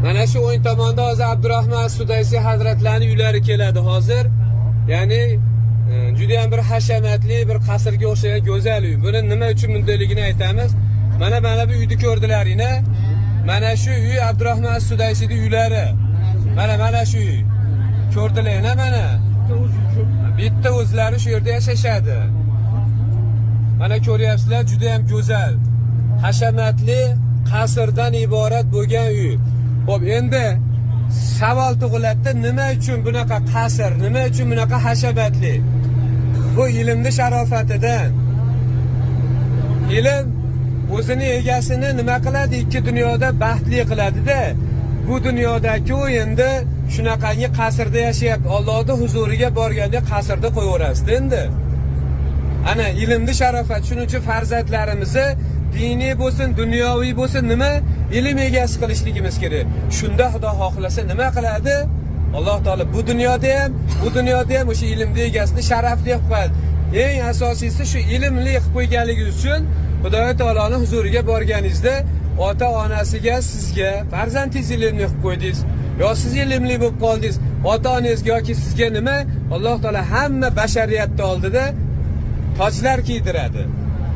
Mana shu o'ng tomonda hozir Abdurahmon Sudaysi hazratlarining uylari keladi hozir. Ya'ni juda ham bir hashamatli, bir qasrga o'xshagan go'zal uy. Buni nima uchun bundayligini aytamiz. Mana bu uyni ko'rdilaringlar. Mana shu uy Abdurahmon Sudaysining uylari. Mana shu uy. Ko'rdilaringlar mana. Bitta o'zlari shu yerda yashashadi. Mana ko'ryapsizlar, juda ham go'zal, hashamatli qasrdan iborat bo'lgan uy. Xo'p, endi savol tug'iladi, nima uchun bunaqa qasr, nima uchun bunaqa hashamatli? Bu ilmning sharofatidan. Ilm o'zini egasini nima qiladi? Ikki dunyoda baxtli qiladi-da. Bu dunyodagi u endi shunaqangi qasrda yashayapti. Allohning huzuriga borganda qasrda qo'yaverasiz endi. Ana ilmni sharofat. Shuning uchun farzandlarimizni diniy bo'lsin, dunyoviy bo'lsin, nima ilm egasi qilishligimiz kerak. Shunda Xudo xohlasa nima qiladi? Alloh taolo bu dunyoda ham o'sha ilmni egasini sharafli qilib qo'yadi. Eng asosiysi shu ilmli qilib qo'yganligingiz uchun Xudo taoloning huzuriga borganingizda ota-onasiga, sizga farzandingiz ilmli qilib qo'ydingiz. Yo siz ilmli bo'lib qoldingiz, ota-onangizga yoki sizga nima? Alloh taolo hamma bashariyatni oldida tojlar kiydiradi.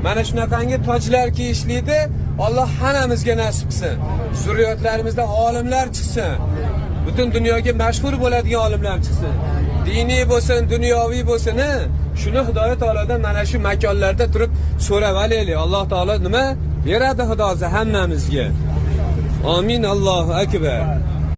Mana shunaqangi tojlar kiyishlikni Alloh hammamizga nasib qilsin. Zurriyotlarimizda olimlar chiqsin. Butun dunyoga mashhur bo'ladigan olimlar chiqsin. Diniy bo'lsin, dunyoviy bo'lsin, shuni Xudo taolodan mana shu makonlarda turib so'rab olaylik. Alloh taolo nima beradi Xudo hammamizga. Amin. Allohu akbar.